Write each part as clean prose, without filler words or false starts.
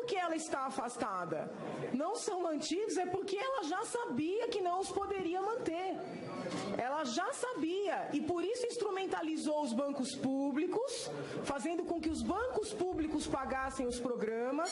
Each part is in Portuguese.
porque ela está afastada. Não são mantidos, é porque ela já sabia que não os poderia manter. Ela já sabia, e por isso instrumentalizou os bancos públicos, fazendo com que os bancos públicos pagassem os programas,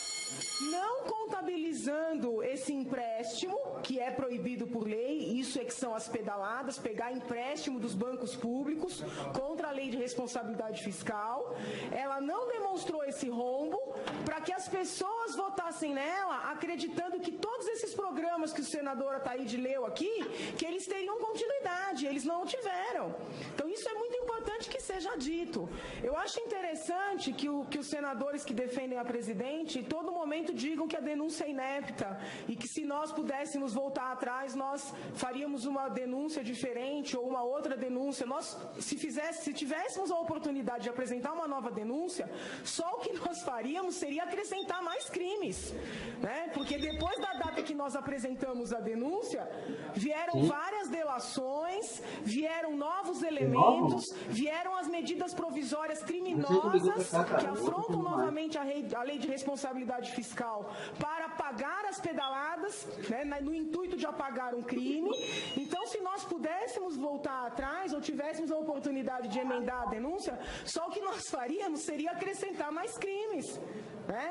não contabilizando esse empréstimo, que é proibido por lei, isso é que são as pedaladas, pegar empréstimo dos bancos públicos contra a lei de responsabilidade fiscal. Ela não demonstrou esse rombo para que as pessoas votassem nela, acreditando que todos esses programas que o senador Ataíde leu aqui, que eles teriam continuidade, eles não tiveram. Então isso é muito importante que seja dito. Eu acho interessante que os senadores que defendem a presidente, em todo momento digam que a denúncia é inepta e que se nós pudéssemos voltar atrás, nós faríamos uma denúncia diferente ou uma outra denúncia. Nós, se tivéssemos a oportunidade de apresentar uma nova denúncia, só o que nós faríamos seria acrescentar mais crimes, né? Porque depois da data que nós apresentamos a denúncia, vieram várias delações, vieram novos elementos, vieram as medidas provisórias criminosas que afrontam novamente a lei de responsabilidade fiscal para pagar as pedaladas, né, no intuito de apagar um crime. Então, se nós pudéssemos voltar atrás ou tivéssemos a oportunidade de emendar a denúncia, só o que nós faríamos seria acrescentar mais crimes, né?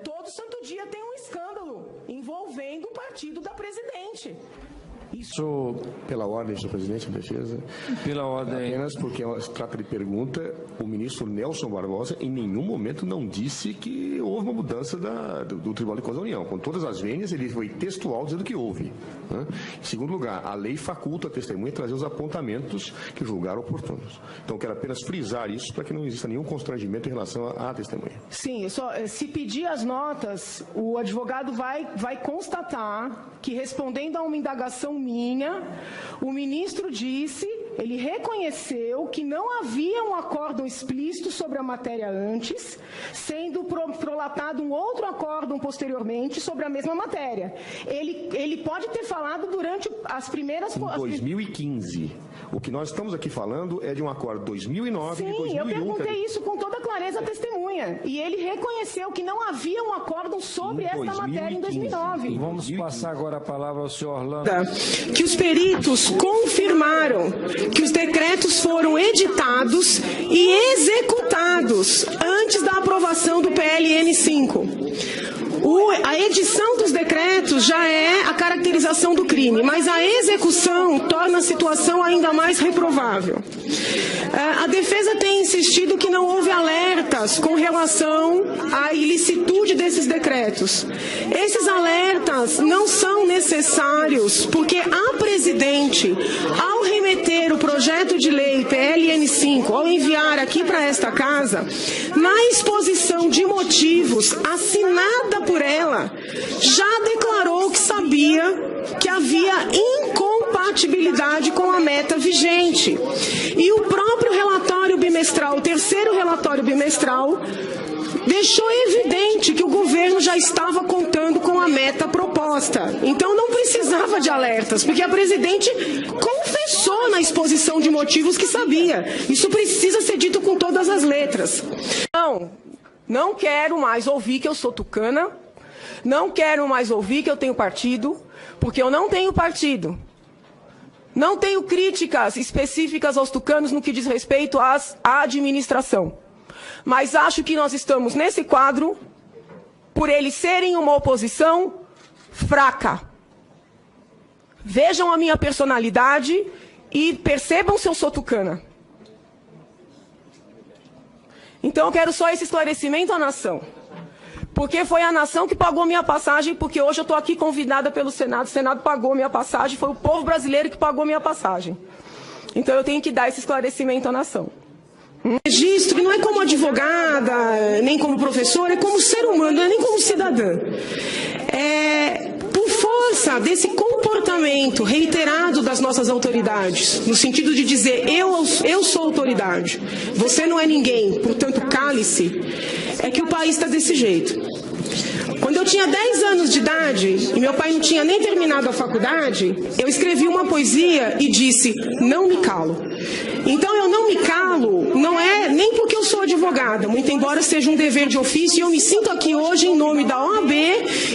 Todo santo dia tem um escândalo envolvendo o partido da presidente. Isso, pela ordem, senhor presidente da defesa. Pela ordem. Apenas porque se trata de pergunta, o ministro Nelson Barbosa em nenhum momento não disse que houve uma mudança do Tribunal de Contas da União. Com todas as vênias, ele foi textual dizendo que houve, né? Em segundo lugar, a lei faculta a testemunha trazer os apontamentos que julgaram oportunos. Então, quero apenas frisar isso para que não exista nenhum constrangimento em relação à testemunha. Sim, se pedir as notas, o advogado vai constatar que, respondendo a uma indagação minha, o ministro disse, ele reconheceu que não havia um acórdão explícito sobre a matéria antes, sendo prolatado um outro acórdão posteriormente sobre a mesma matéria. Ele pode ter falado durante as primeiras... Em 2015. O que nós estamos aqui falando é de um acordo de 2009 e de 2001. Sim, eu perguntei isso com toda clareza à testemunha. E ele reconheceu que não havia um acórdão sobre esta matéria em 2009. Vamos passar agora a palavra ao senhor Orlando. Que os peritos confirmaram que os decretos foram editados e executados antes da aprovação do PLN 5. A edição dos decretos já é a caracterização do crime, mas a execução torna a situação ainda mais reprovável. A defesa tem insistido que não houve alertas com relação à ilicitude desses decretos. Esses alertas não são necessários porque a presidente, ao remeter o projeto de lei PLN 5, ao enviar aqui para esta casa, na exposição de motivos assinada por ela, já declarou que sabia que havia incompatibilidade com a meta vigente. E o próprio relatório bimestral, o terceiro relatório bimestral, deixou evidente que o governo já estava contando com a meta proposta. Então não precisava de alertas, porque a presidente confessou na exposição de motivos que sabia. Isso precisa ser dito com todas as letras. Não quero mais ouvir que eu sou tucana, não quero mais ouvir que eu tenho partido, porque eu não tenho partido. Não tenho críticas específicas aos tucanos no que diz respeito à administração. Mas acho que nós estamos nesse quadro por eles serem uma oposição fraca. Vejam a minha personalidade e percebam se eu sou tucana. Então eu quero só esse esclarecimento à nação. Porque foi a nação que pagou minha passagem, porque hoje eu estou aqui convidada pelo Senado. O Senado pagou minha passagem, foi o povo brasileiro que pagou minha passagem. Então eu tenho que dar esse esclarecimento à nação. Registro, não é como advogada, nem como professora, é como ser humano, não é nem como cidadã. Por força desse comportamento reiterado das nossas autoridades, no sentido de dizer, eu sou autoridade, você não é ninguém, portanto cale-se, é que o país está desse jeito. Quando eu tinha 10 anos de idade, e meu pai não tinha nem terminado a faculdade, eu escrevi uma poesia e disse, não me calo. Então eu não me calo, não é nem porque eu sou advogada, muito embora seja um dever de ofício, e eu me sinto aqui hoje em nome da OAB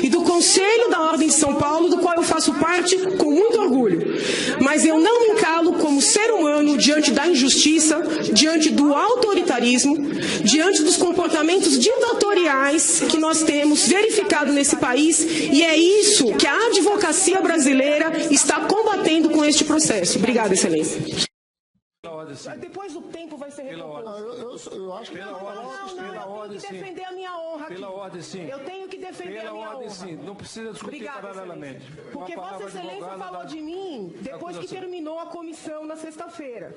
e do Conselho da Ordem de São Paulo, do qual eu faço parte com muito orgulho. Mas eu não me calo como ser humano diante da injustiça, diante do autoritarismo, diante dos comportamentos ditatoriais que nós temos verificado nesse país, e é isso que a advocacia brasileira está combatendo com este processo. Obrigada, Excelência. Depois o tempo vai ser reposto. Eu acho que pela ordem, eu tenho que defender a minha honra aqui. Pela ordem, sim. Eu tenho que defender a minha honra. Sim. Não precisa discutir paralelamente. Porque Vossa Excelência falou de mim depois que terminou a comissão na sexta-feira.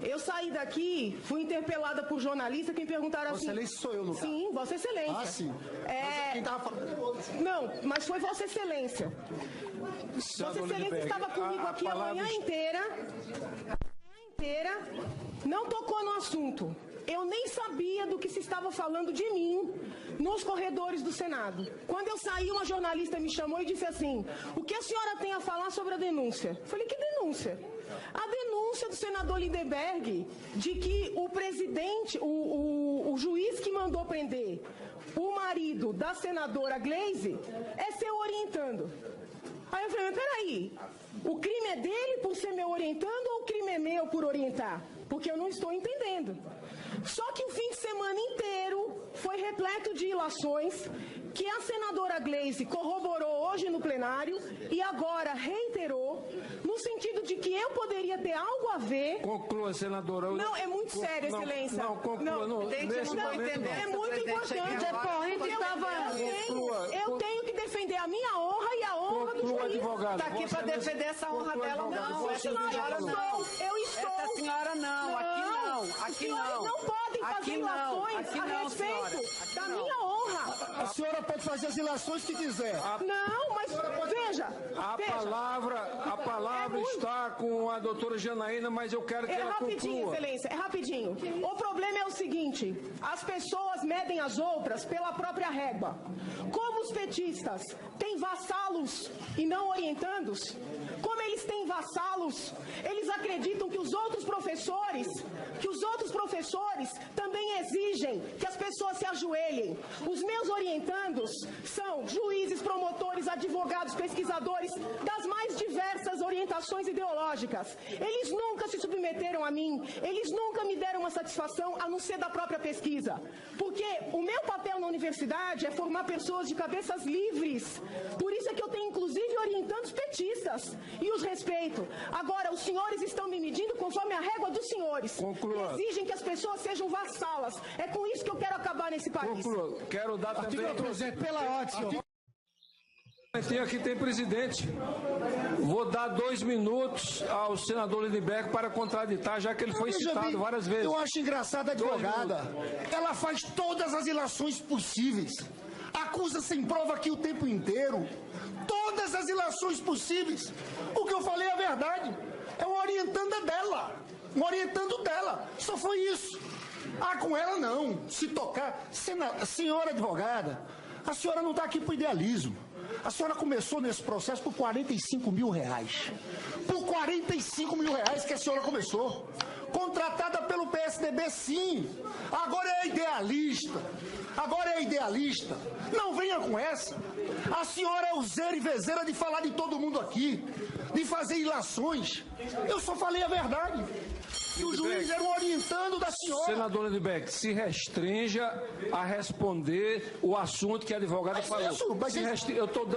Eu saí daqui, fui interpelada por jornalistas que me perguntaram assim... Vossa Excelência sou eu, no caso. Sim, Vossa Excelência. Ah, sim. Quem estava falando... Não, mas foi Vossa Excelência. Vossa Excelência estava comigo aqui a manhã inteira, não tocou no assunto. Eu nem sabia do que se estava falando de mim nos corredores do Senado. Quando eu saí, uma jornalista me chamou e disse assim, o que a senhora tem a falar sobre a denúncia? Eu falei, que denúncia? A denúncia do senador Lindenberg de que o presidente, o juiz que mandou prender o marido da senadora Gleisi é seu orientando. Aí eu falei, mas peraí, o crime é dele por ser meu orientando ou o crime é meu por orientar? Porque eu não estou entendendo. Só que o fim de semana inteiro foi repleto de ilações que a senadora Gleisi corroborou hoje no plenário e agora reiterou, no sentido de que eu poderia ter algo a ver... Conclua, senadora. Não, é muito sério, Excelência. Não, conclua. Não, nesse momento não. É muito importante. Eu tenho que defender a minha honra e a honra do juiz. Advogado. Está aqui para defender essa honra dela, não. Essa senhora não. Eu estou. Essa senhora não. Aqui não. Aqui não. Não podem fazer ilações a respeito da minha honra. A senhora pode fazer as ilações que quiser. Não, mas veja. A palavra está com a doutora Janaína, mas eu quero que ela conclua. É rapidinho, Excelência, é rapidinho. O problema é o seguinte, as pessoas medem as outras pela própria régua. Como os petistas têm vassalos e não orientandos, como eles têm vassalos, eles acreditam que os outros professores também exigem que as pessoas se ajoelhem. Os meus orientandos são juízes, promotores, advogados, pesquisadores das mais diversas orientações ideológicas. Eles nunca se submeteram a mim, eles nunca me deram uma satisfação a não ser da própria pesquisa. Porque o meu papel na universidade é formar pessoas de cabeças livres. Por isso é que eu tenho inclusive orientandos petistas e os respeito. Agora, os senhores estão me medindo conforme a régua dos senhores. Conclua. Exigem que as pessoas sejam vassalas. É com isso que eu quero acabar nesse país. Conclua. Quero dar também... Presidente, pela ordem, senhor. Aqui tem presidente. Vou dar 2 minutos ao senador Lindenberg para contraditar, já que ele foi citado várias vezes. Eu acho engraçada a advogada. Ela faz todas as ilações possíveis. Acusa sem prova aqui o tempo inteiro. Todas as ilações possíveis. O que eu falei é a verdade. É uma orientanda dela. Um orientando dela. Só foi isso. Ah, com ela não. Se tocar... Senhora advogada, a senhora não está aqui por idealismo. A senhora começou nesse processo por R$45 mil. Por R$45 mil que a senhora começou. Contratada pelo PSDB, sim. Agora é idealista. Não venha com essa. A senhora é useira e vezeira de falar de todo mundo aqui. De fazer ilações. Eu só falei a verdade. E os juízes eram orientando da senhora. Senador Lindenberg, se restrinja a responder o assunto que a advogada falou. Mas é isso que eu estou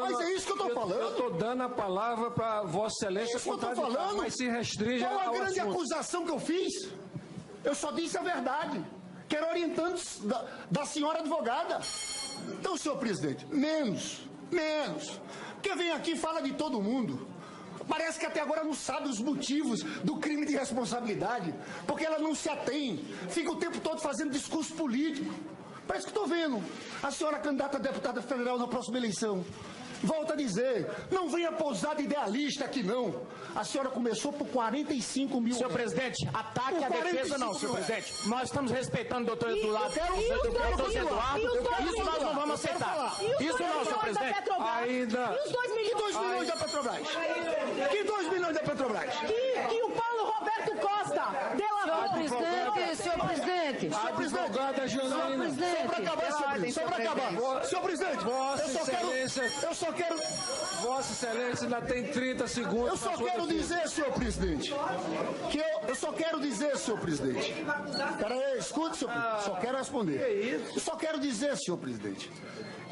falando. Eu estou dando a palavra para Vossa Excelência contraditar, mas se restrinja ao assunto. Qual a grande acusação que eu fiz? Eu só disse a verdade. Que era orientando da senhora advogada. Então, senhor presidente, menos. Porque vem aqui e fala de todo mundo. Parece que até agora não sabe os motivos do crime de responsabilidade, porque ela não se atém, fica o tempo todo fazendo discurso político. Parece que estou vendo a senhora candidata a deputada federal na próxima eleição. Volto a dizer, não venha pousar de idealista aqui não. A senhora começou por R$45 mil. Senhor presidente, ataque à defesa não, senhor presidente. Nós estamos respeitando o doutor Eduardo. Isso nós não vamos aceitar. da Petrobras. Ainda. E os 2 milhões? Que 2 milhões da Petrobras? Que 2 milhões da Petrobras? Que o Paulo Roberto Costa delatou. Senhor presidente. Senhor presidente, só para acabar, senhor presidente, eu só quero... Vossa Excelência ainda tem 30 segundos. Eu só quero dizer, senhor presidente, que eu só quero dizer, senhor presidente. Peraí, escute, senhor presidente, só quero responder. Eu só quero dizer, senhor presidente,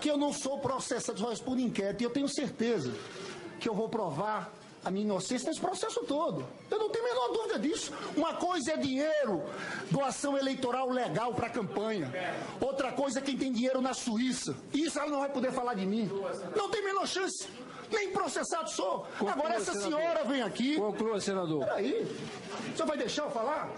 que eu não sou processado, só respondo inquérito, e eu tenho certeza que eu vou provar a minha inocência nesse processo todo. Eu não tenho a menor dúvida disso. Uma coisa é dinheiro, doação eleitoral legal para a campanha. Outra coisa é quem tem dinheiro na Suíça. Isso ela não vai poder falar de mim. Não tem a menor chance. Nem processado sou. Conclua, agora essa senador. senhora vem aqui. Conclua, senador. Peraí. O senhor vai deixar eu falar?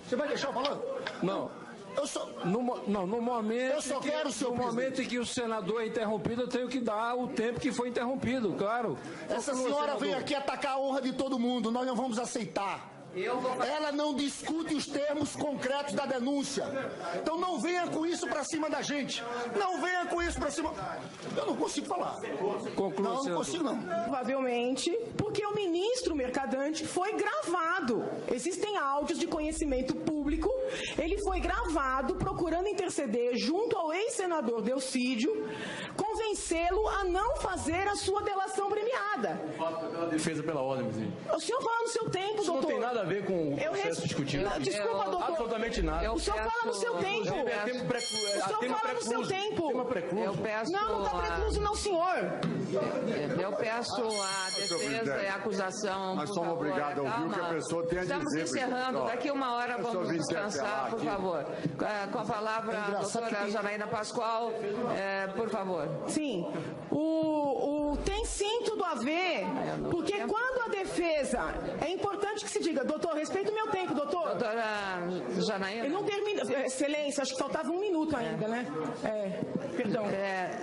Você vai deixar eu falar? Não. Eu só... No momento, Eu só quero, senhor no momento em que o senador é interrompido, eu tenho que dar o tempo que foi interrompido, claro. Essa Conclua, senhora senador. vem aqui atacar a honra de todo mundo. Nós não vamos aceitar. Ela não discute os termos concretos da denúncia. Então não venha com isso pra cima da gente. Não venha com isso pra cima. Eu não consigo falar. Conclua, Não, não senador. consigo não. Provavelmente porque o ministro Mercadante foi gravado. Existem áudios de conhecimento público. Ele foi gravado procurando interceder junto ao ex-senador Delcídio, convencê-lo a não fazer a sua delação premiada. Pela defesa pela ordem, presidente. O senhor fala no seu tempo, Isso doutor. não tem nada a ver com o Eu processo discutido. Desculpa, doutor. Absolutamente nada. O senhor fala no seu tempo. Inclusive, é tema O senhor fala no seu tempo. Tema precluso. Eu peço Não, não está precluso não, senhor. Eu peço a defesa e a acusação. Nós por somos favor, obrigados a ouvir o que a calma. pessoa tem a Estamos dizer, encerrando. presidente. Daqui uma hora Eu só vamos vim descansar, interpelar por aqui. favor. Com a palavra a doutora Janaína Pascoal, por favor. Sim. Tem sim tudo a ver, porque quando a defesa... É importante que se diga, doutor, respeita o meu tempo, doutor. Doutora Janaína. Eu não termino... Excelência, acho que faltava um minuto ainda, né? Perdão.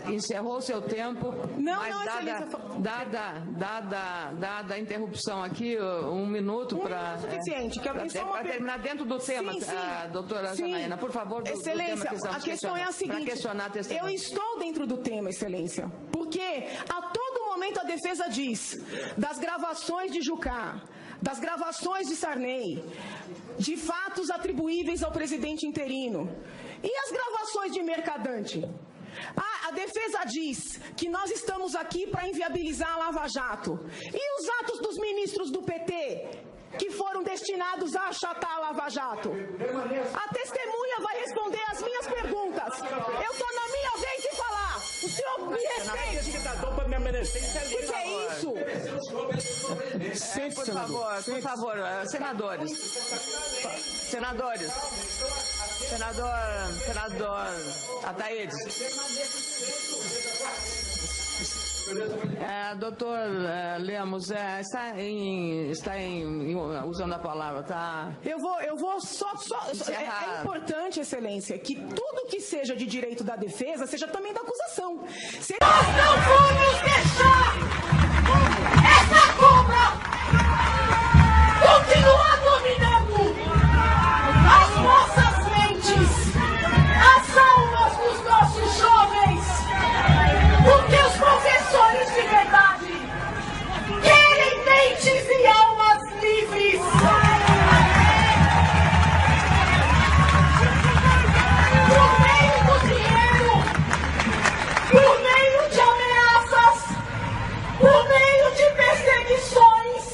Encerrou o seu tempo. Não, mas não, excelência. dada a interrupção aqui, um minuto para... minuto suficiente. Que alguém só uma terminar dentro do tema, Sim, sim. Doutora Sim. Janaína, por favor. Do Excelência, tema que estamos a questão é a para seguinte, questionar a testemunha. eu estou dentro do tema, Excelência, porque a todo momento a defesa diz das gravações de Jucá, das gravações de Sarney, de fatos atribuíveis ao presidente interino, e as gravações de Mercadante? A defesa diz que nós estamos aqui para inviabilizar a Lava Jato. E os atos dos ministros do PT, que foram destinados a achatar a Lava Jato? A testemunha vai responder as minhas perguntas. Eu estou na minha vez de falar. O senhor me respeite. O que é isso? Por favor, senadores. Senador Ataídes. Doutor Lemos, está usando a palavra, tá? Eu vou só é importante, Excelência, que tudo que seja de direito da defesa seja também da acusação. Nós não vamos deixar essa cobra continuar dominando as nossas mentes, as almas dos nossos jovens, porque os professores de verdade querem mentes e almas livres. Por meio do dinheiro, por meio de ameaças, por meio de perseguições,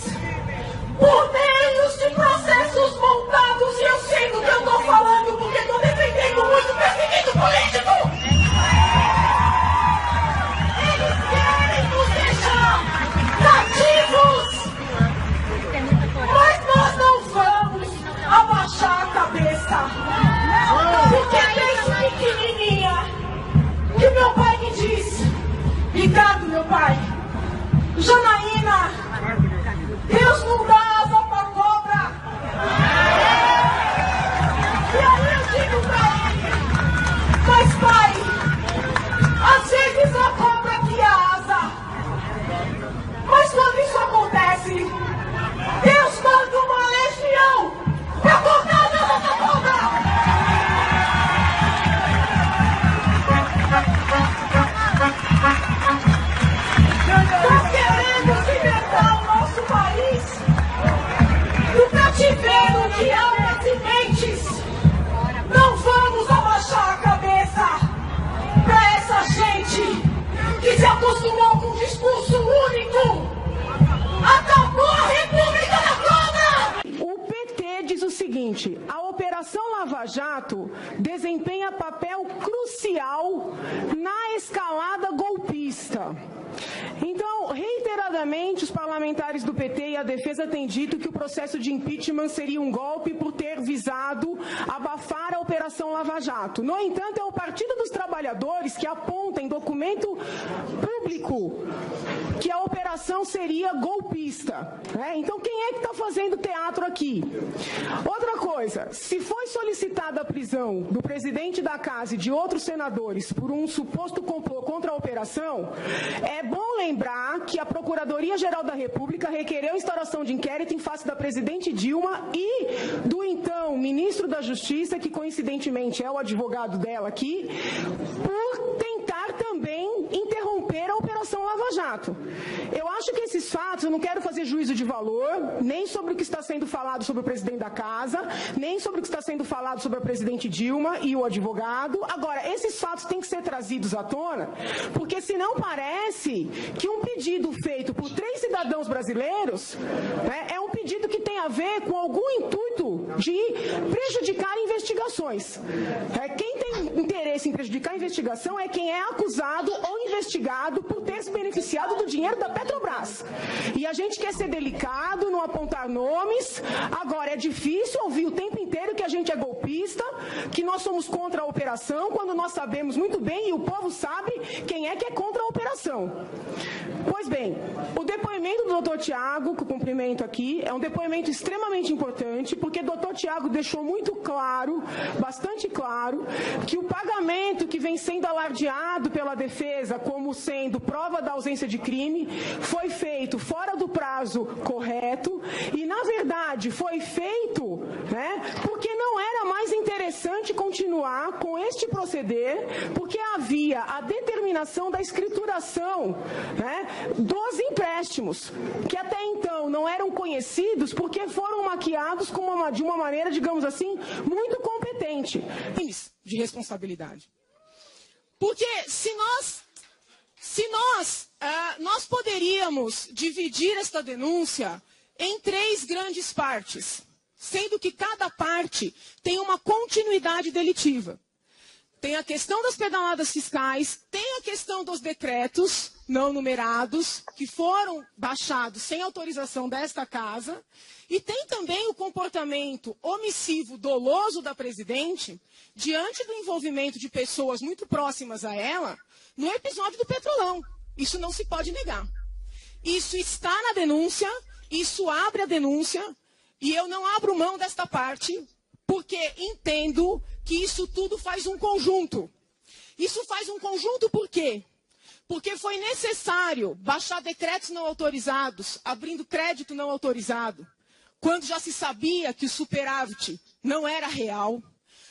por meios de processos montados, e eu sei do que eu estou falando, porque estou defendendo muito perseguido político. Eles querem nos deixar cativos, mas nós não vamos abaixar a cabeça, porque desde pequenininha que meu pai me disse: Ricardo, meu pai, Janaína, Deus não dá asa pra cobra. E aí eu digo pra ele: mas pai, às vezes a cobra cria asa, mas quando isso acontece, Deus manda uma legião pra cortar a asa da cobra. acostumou com um discurso único. Acabou a República da Cobra! O PT diz o seguinte: a Operação Lava Jato desempenha papel crucial na escalada golpista. Então, reiteradamente, os parlamentares do PT e a defesa têm dito que o processo de impeachment seria um golpe por ter visado abafar a Operação Lava Jato. No entanto, é o Partido dos Trabalhadores que aponta em documento público que a operação seria golpista. Então, quem é que está fazendo teatro aqui? Outra coisa, se foi solicitada a prisão do presidente da Casa e de outros senadores por um suposto complô contra a operação, é bom lembrar que a Procuradoria-Geral da República requereu instauração de inquérito em face da presidente Dilma e do então ministro da Justiça, que coincidentemente é o advogado dela aqui, por tentar também interromper a Operação Lava Jato. Eu acho que esses fatos, eu não quero fazer juízo de valor, nem sobre o que está sendo falado sobre o presidente da Casa, nem sobre o que está sendo falado sobre a presidente Dilma e o advogado. Agora, esses fatos têm que ser trazidos à tona, porque senão parece que um pedido feito por 3 cidadãos brasileiros é um pedido que tem a ver com algum intuito de prejudicar investigações. Quem tem interesse em prejudicar a investigação é quem é acusado ou investigado por ter se beneficiado do dinheiro da Petrobras. E a gente quer ser delicado, não apontar nomes. Agora, é difícil ouvir o tempo inteiro que a gente é golpista, que nós somos contra a operação, quando nós sabemos muito bem, e o povo sabe, quem é que é contra a operação. Pois bem, o depoimento do Dr. Tiago, que eu cumprimento aqui, é um depoimento extremamente importante, porque o Dr. Tiago deixou muito claro, bastante claro, que o pagamento que vem sendo alardeado pela defesa como sendo prova da ausência de crime foi feito fora do prazo correto e, na verdade, foi feito porque não era mais interessante continuar com este proceder, porque havia a determinação da escrituração dos empréstimos, que até então não eram conhecidos porque foram maquiados de uma maneira, digamos assim, muito competente. De responsabilidade. Porque nós poderíamos dividir esta denúncia em 3 grandes partes, sendo que cada parte tem uma continuidade delitiva. Tem a questão das pedaladas fiscais, tem a questão dos decretos não numerados, que foram baixados sem autorização desta Casa, e tem também o comportamento omissivo doloso da presidente, diante do envolvimento de pessoas muito próximas a ela, no episódio do Petrolão. Isso não se pode negar. Isso está na denúncia, isso abre a denúncia, e eu não abro mão desta parte, porque entendo que isso tudo faz um conjunto. Isso faz um conjunto por quê? Porque foi necessário baixar decretos não autorizados, abrindo crédito não autorizado, quando já se sabia que o superávit não era real.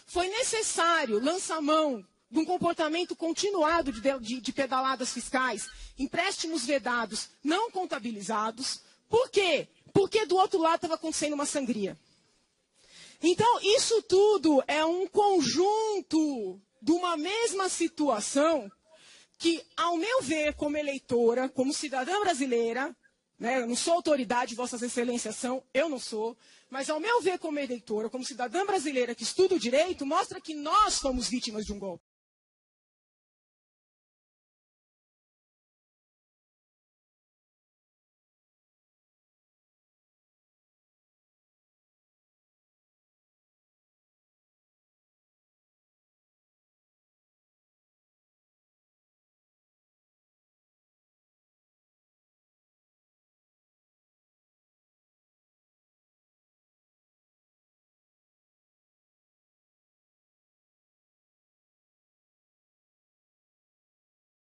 Foi necessário lançar mão de um comportamento continuado de pedaladas fiscais, empréstimos vedados, não contabilizados. Por quê? Porque do outro lado estava acontecendo uma sangria. Então, isso tudo é um conjunto de uma mesma situação que, ao meu ver, como eleitora, como cidadã brasileira, eu não sou autoridade, Vossas Excelências são, eu não sou, mas ao meu ver como eleitora, como cidadã brasileira que estuda o direito, mostra que nós fomos vítimas de um golpe.